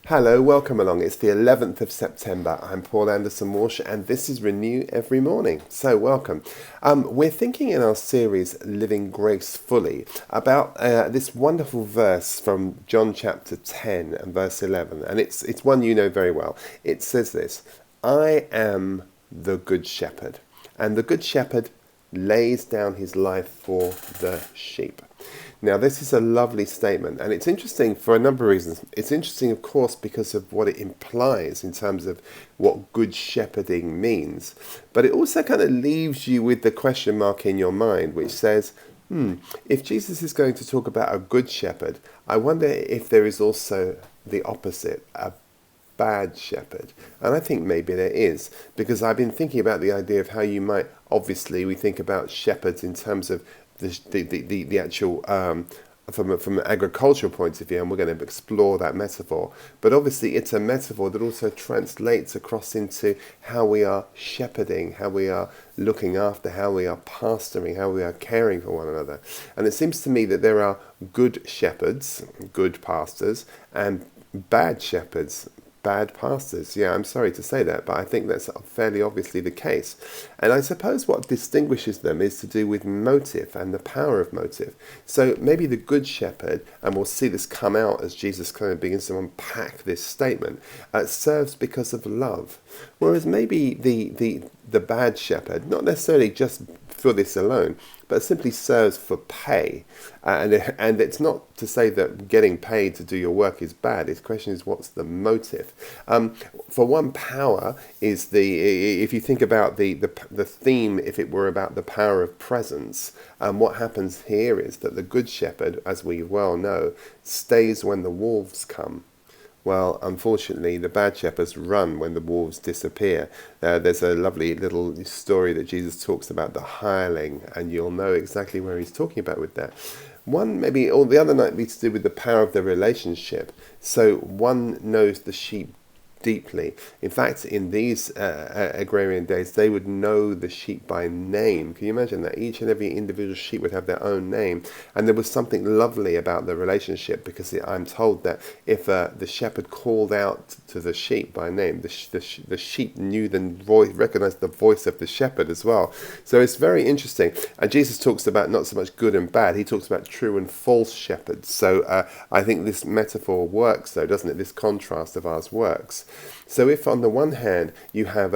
Hello, welcome along. It's the 11th of September. I'm Paul Anderson-Walsh, and this is Renew Every Morning. So, welcome. We're thinking in our series, Living Grace Fully, about this wonderful verse from John chapter 10 and verse 11. And it's one you know very well. It says this: I am the good shepherd, and the good shepherd lays down his life for the sheep. Now, this is a lovely statement, and it's interesting for a number of reasons. It's interesting, of course, because of what it implies in terms of what good shepherding means. But it also kind of leaves you with the question mark in your mind, which says, if Jesus is going to talk about a good shepherd, I wonder if there is also the opposite, a bad shepherd. And I think maybe there is, because I've been thinking about the idea of how you might, obviously, we think about shepherds in terms of the actual from an agricultural point of view, and we're going to explore that metaphor. But obviously, it's a metaphor that also translates across into how we are shepherding, how we are looking after, how we are pastoring, how we are caring for one another. And it seems to me that there are good shepherds, good pastors, and bad shepherds, bad pastors. Yeah, I'm sorry to say that, but I think that's fairly obviously the case. And I suppose what distinguishes them is to do with motive and the power of motive. So maybe the good shepherd, and we'll see this come out as Jesus kind of begins to unpack this statement, serves because of love. Whereas maybe the bad shepherd, not necessarily just for this alone, but simply serves for pay. And it's not to say that getting paid to do your work is bad. The question is, what's the motive? For one, power is if you think about the theme, if it were about the power of presence, what happens here is that the good shepherd, as we well know, stays when the wolves come. Well, unfortunately, the bad shepherds run when the wolves disappear. There's a lovely little story that Jesus talks about the hireling, and you'll know exactly where he's talking about with that. One, maybe, or the other might be to do with the power of the relationship. So one knows the sheep deeply. In fact, in these agrarian days, they would know the sheep by name. Can you imagine that? Each and every individual sheep would have their own name. And there was something lovely about the relationship, because I'm told that if the shepherd called out to the sheep by name, the sheep knew the voice, recognized the voice of the shepherd as well. So it's very interesting. And Jesus talks about not so much good and bad, he talks about true and false shepherds. So I think this metaphor works, though, doesn't it? This contrast of ours works. So if on the one hand you have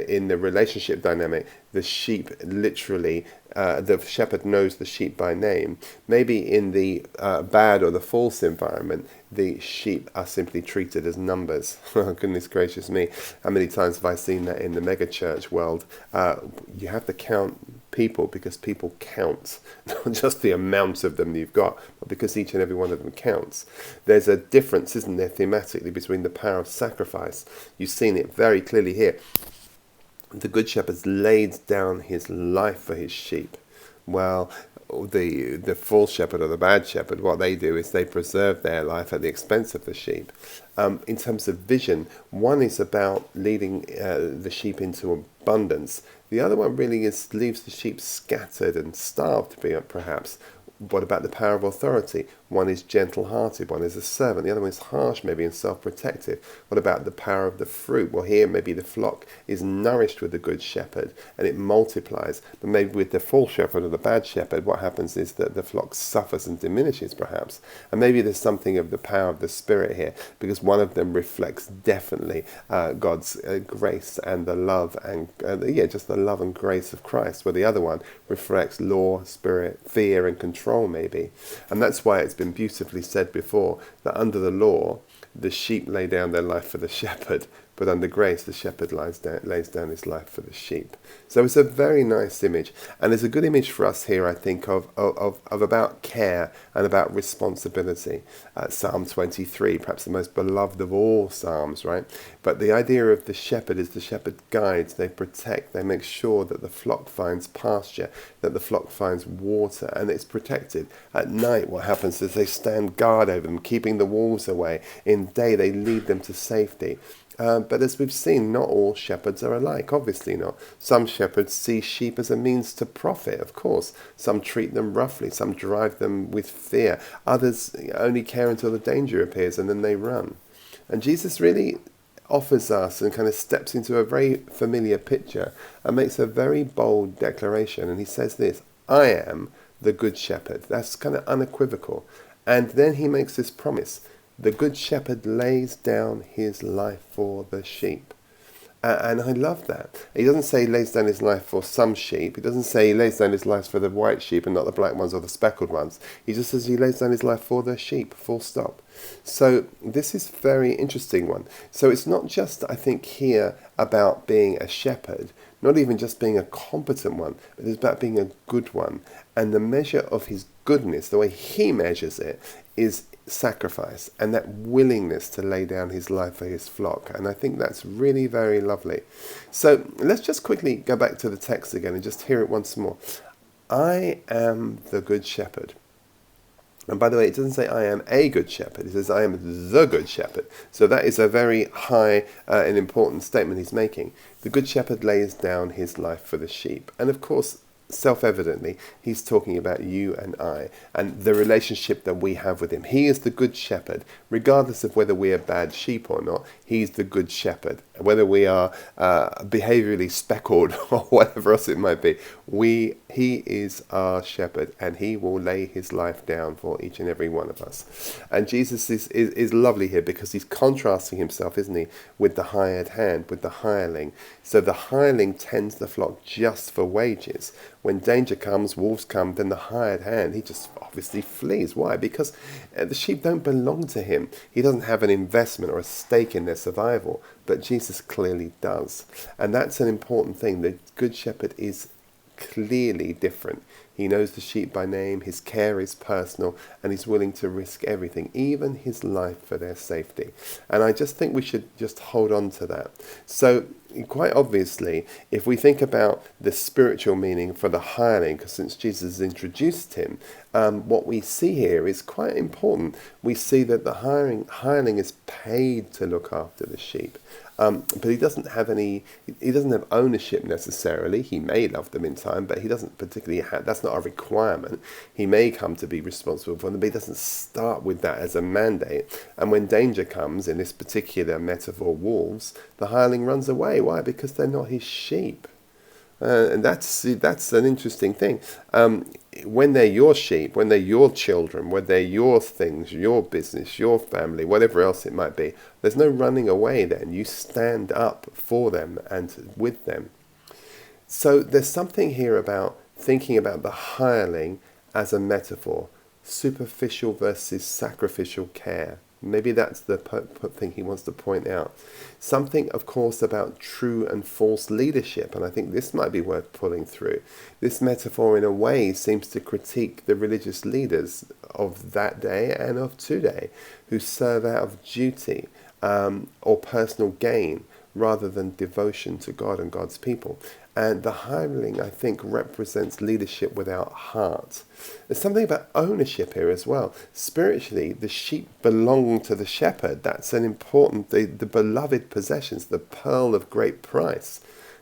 in the relationship dynamic, the sheep literally, the shepherd knows the sheep by name, maybe in the bad or the false environment, the sheep are simply treated as numbers. Oh, goodness gracious me. How many times have I seen that in the megachurch world? You have to count people because people count, not just the amount of them you've got, but because each and every one of them counts. There's a difference, isn't there, thematically, between the power of sacrifice. You've seen it very clearly here. The good shepherd laid down his life for his sheep. Well, the false shepherd or the bad shepherd, what they do is they preserve their life at the expense of the sheep. In terms of vision, one is about leading the sheep into abundance. The other one really leaves the sheep scattered and starved, perhaps. What about the power of authority? One is gentle-hearted, one is a servant. The other one is harsh, maybe, and self-protective. What about the power of the fruit? Well, here maybe the flock is nourished with the good shepherd and it multiplies. But maybe with the false shepherd or the bad shepherd, what happens is that the flock suffers and diminishes, perhaps. And maybe there's something of the power of the Spirit here, because one of them reflects definitely God's grace and the love and, just the love and grace of Christ, where the other one reflects law, spirit, fear, and control, maybe. And that's why it's been beautifully said before that under the law, the sheep lay down their life for the shepherd, but under grace, the shepherd lays down his life for the sheep. So it's a very nice image, and it's a good image for us here, I think, of about care and about responsibility. Psalm 23, perhaps the most beloved of all psalms, right? But the idea of the shepherd is the shepherd guides, they protect, they make sure that the flock finds pasture, that the flock finds water, and it's protected. At night, what happens is they stand guard over them, keeping the wolves away. In day, they lead them to safety. But as we've seen, not all shepherds are alike, obviously not. Some shepherds see sheep as a means to profit, of course. Some treat them roughly, some drive them with fear. Others only care until the danger appears and then they run. And Jesus really offers us and kind of steps into a very familiar picture and makes a very bold declaration. And he says this, I am the good shepherd. That's kind of unequivocal. And then he makes this promise. The good shepherd lays down his life for the sheep. And I love that. He doesn't say he lays down his life for some sheep. He doesn't say he lays down his life for the white sheep and not the black ones or the speckled ones. He just says he lays down his life for the sheep, full stop. So this is a very interesting one. So it's not just, I think, here about being a shepherd, not even just being a competent one, but it's about being a good one. And the measure of his goodness, the way he measures it, is sacrifice and that willingness to lay down his life for his flock. And I think that's really very lovely. So let's just quickly go back to the text again and just hear it once more. I am the good shepherd. And by the way, it doesn't say I am a good shepherd. It says I am the good shepherd. So that is a very high and important statement he's making. The good shepherd lays down his life for the sheep. And of course, self-evidently, he's talking about you and I and the relationship that we have with him. He is the good shepherd, regardless of whether we are bad sheep or not. He's the good shepherd. Whether we are behaviorally speckled or whatever else it might be, he is our shepherd, and he will lay his life down for each and every one of us. And Jesus is lovely here because he's contrasting himself, isn't he, with the hired hand, with the hireling. So the hireling tends the flock just for wages. When danger comes, wolves come, then the hired hand, he just obviously flees. Why? Because the sheep don't belong to him. He doesn't have an investment or a stake in their survival, but Jesus clearly does. And that's an important thing. The good shepherd is clearly different. He knows the sheep by name, his care is personal, and he's willing to risk everything, even his life, for their safety. And I just think we should just hold on to that. So quite obviously, if we think about the spiritual meaning for the hireling, because since Jesus has introduced him, what we see here is quite important. We see that the hireling is paid to look after the sheep. But he doesn't have ownership necessarily. He may love them in time, but he doesn't particularly that's not a requirement. He may come to be responsible for them, but he doesn't start with that as a mandate. And when danger comes, in this particular metaphor, wolves, the hireling runs away. Why? Because they're not his sheep. And that's an interesting thing. When they're your sheep, when they're your children, when they're your things, your business, your family, whatever else it might be, there's no running away then. You stand up for them and with them. So there's something here about thinking about the hireling as a metaphor, superficial versus sacrificial care. Maybe that's the thing he wants to point out. Something, of course, about true and false leadership, and I think this might be worth pulling through. This metaphor, in a way, seems to critique the religious leaders of that day and of today, who serve out of duty or personal gain rather than devotion to God and God's people. And the hireling, I think, represents leadership without heart. There's something about ownership here as well. Spiritually, the sheep belong to the shepherd. That's an important, the beloved possessions, the pearl of great price.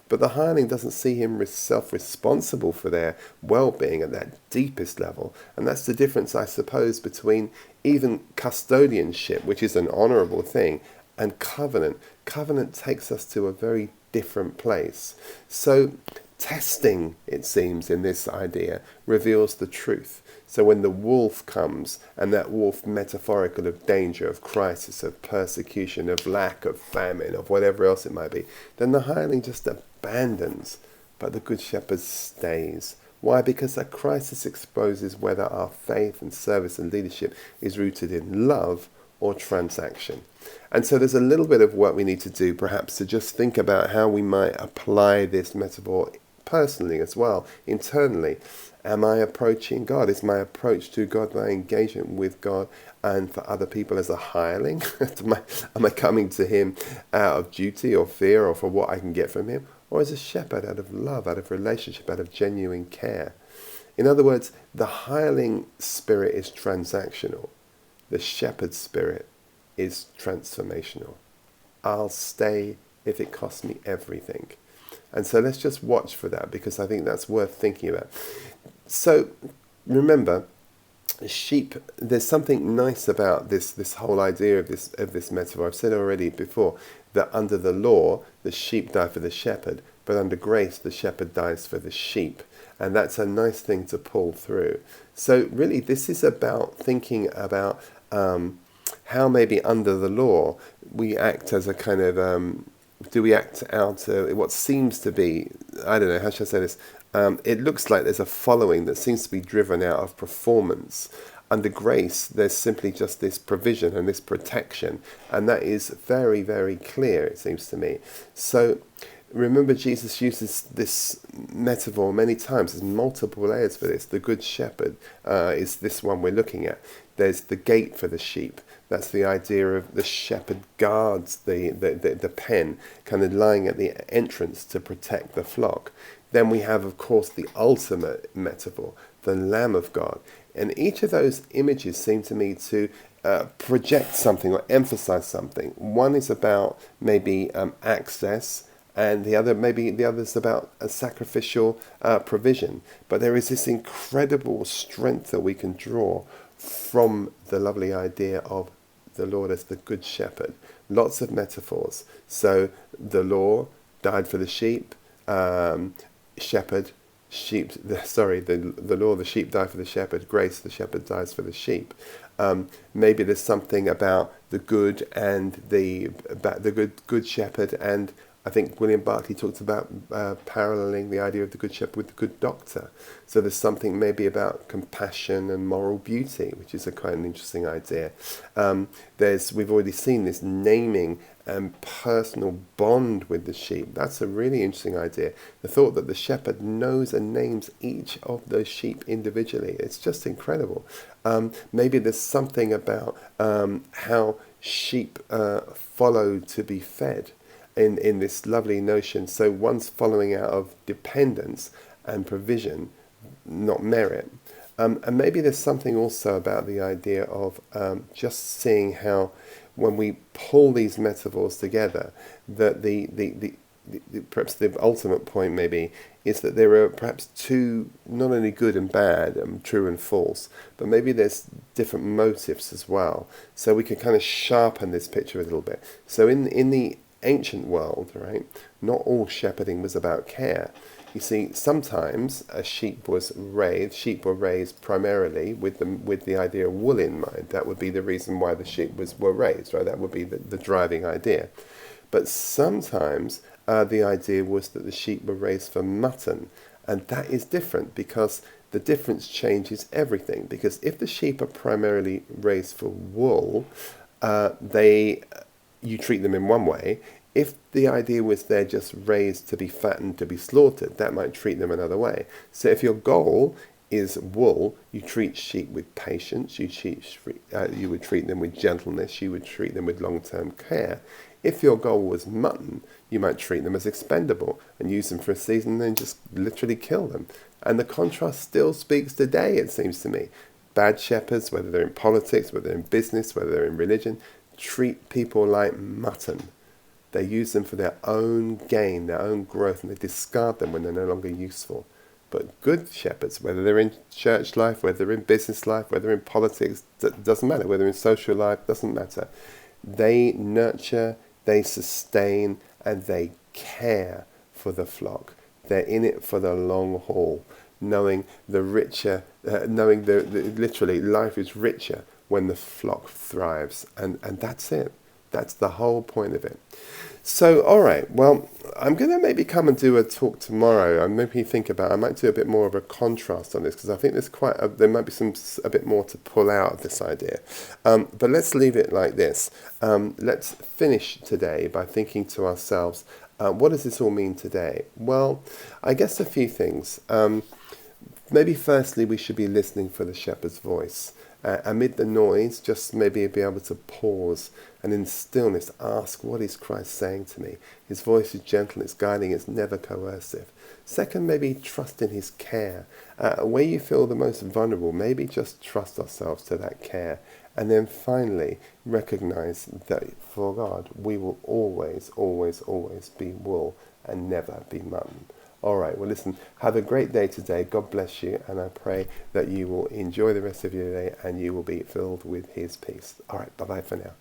But the hireling doesn't see him self-responsible for their well-being at that deepest level. And that's the difference, I suppose, between even custodianship, which is an honourable thing, and covenant. Covenant takes us to a very different place. So testing, it seems, in this idea reveals the truth. So when the wolf comes, and that wolf metaphorical of danger, of crisis, of persecution, of lack, of famine, of whatever else it might be, then the hireling just abandons, but the good shepherd stays. Why? Because a crisis exposes whether our faith and service and leadership is rooted in love or transaction. And so there's a little bit of work we need to do, perhaps, to just think about how we might apply this metaphor personally as well, internally. Am I approaching God? Is my approach to God, my engagement with God and for other people, as a hireling? Am I coming to him out of duty or fear or for what I can get from him? Or as a shepherd, out of love, out of relationship, out of genuine care? In other words, the hireling spirit is transactional. The shepherd spirit is transformational. I'll stay if it costs me everything. And so let's just watch for that, because I think that's worth thinking about. So remember, sheep, there's something nice about this whole idea of this metaphor. I've said already before that under the law the sheep die for the shepherd, but under grace the shepherd dies for the sheep, and that's a nice thing to pull through. So really this is about thinking about how maybe under the law we act as a kind of do we act out what seems to be, I don't know, how should I say this? It looks like there's a following that seems to be driven out of performance. Under grace, there's simply just this provision and this protection, and that is very, very clear, it seems to me. So remember, Jesus uses this metaphor many times. There's multiple layers for this. The good shepherd is this one we're looking at. There's the gate for the sheep. That's the idea of the shepherd guards the pen, kind of lying at the entrance to protect the flock. Then we have, of course, the ultimate metaphor, the Lamb of God. And each of those images seem to me to project something or emphasize something. One is about maybe access, and the other's about a sacrificial provision. But there is this incredible strength that we can draw from the lovely idea of the Lord as the good shepherd. Lots of metaphors. So the law died for the sheep, shepherd, sheep. The law, the sheep die for the shepherd. Grace, the shepherd dies for the sheep. Maybe there's something about the good and the good shepherd, and I think William Barclay talks about paralleling the idea of the good shepherd with the good doctor. So there's something maybe about compassion and moral beauty, which is a quite an interesting idea. We've already seen this naming and personal bond with the sheep. That's a really interesting idea. The thought that the shepherd knows and names each of those sheep individually. It's just incredible. Maybe there's something about how sheep follow to be fed. In this lovely notion. So one's following out of dependence and provision, not merit. And maybe there's something also about the idea of just seeing how when we pull these metaphors together, that the perhaps the ultimate point maybe is that there are perhaps two, not only good and bad, true and false, but maybe there's different motives as well. So we can kind of sharpen this picture a little bit. So in the ancient world, right, not all shepherding was about care. You see, sometimes sheep were raised primarily with the idea of wool in mind. That would be the reason why the sheep were raised, right? That would be the driving idea. But sometimes the idea was that the sheep were raised for mutton, and that is different because the difference changes everything. Because if the sheep are primarily raised for wool, you treat them in one way. If the idea was they're just raised to be fattened, to be slaughtered, that might treat them another way. So if your goal is wool, you treat sheep with patience, you would treat them with gentleness, you would treat them with long-term care. If your goal was mutton, you might treat them as expendable and use them for a season and then just literally kill them. And the contrast still speaks today, it seems to me. Bad shepherds, whether they're in politics, whether they're in business, whether they're in religion, treat people like mutton. They use them for their own gain, their own growth, and they discard them when they're no longer useful. But good shepherds, whether they're in church life, whether they're in business life, whether they're in politics, doesn't matter, whether they're in social life, doesn't matter. They nurture, they sustain, and they care for the flock. They're in it for the long haul, knowing literally life is richer when the flock thrives, and that's it. That's the whole point of it. So, all right, well, I'm going to maybe come and do a talk tomorrow. I'm maybe I might do a bit more of a contrast on this, because I think there might be a bit more to pull out of this idea. But let's leave it like this. Let's finish today by thinking to ourselves, what does this all mean today? Well, I guess a few things. Maybe firstly, we should be listening for the shepherd's voice. Amid the noise, just maybe be able to pause and in stillness ask, what is Christ saying to me? His voice is gentle, it's guiding, it's never coercive. Second, maybe trust in his care. Where you feel the most vulnerable, maybe just trust ourselves to that care. And then finally, recognize that for God, we will always, always, always be wool and never be mutton. All right, well, listen, have a great day today. God bless you, and I pray that you will enjoy the rest of your day and you will be filled with His peace. All right, bye bye for now.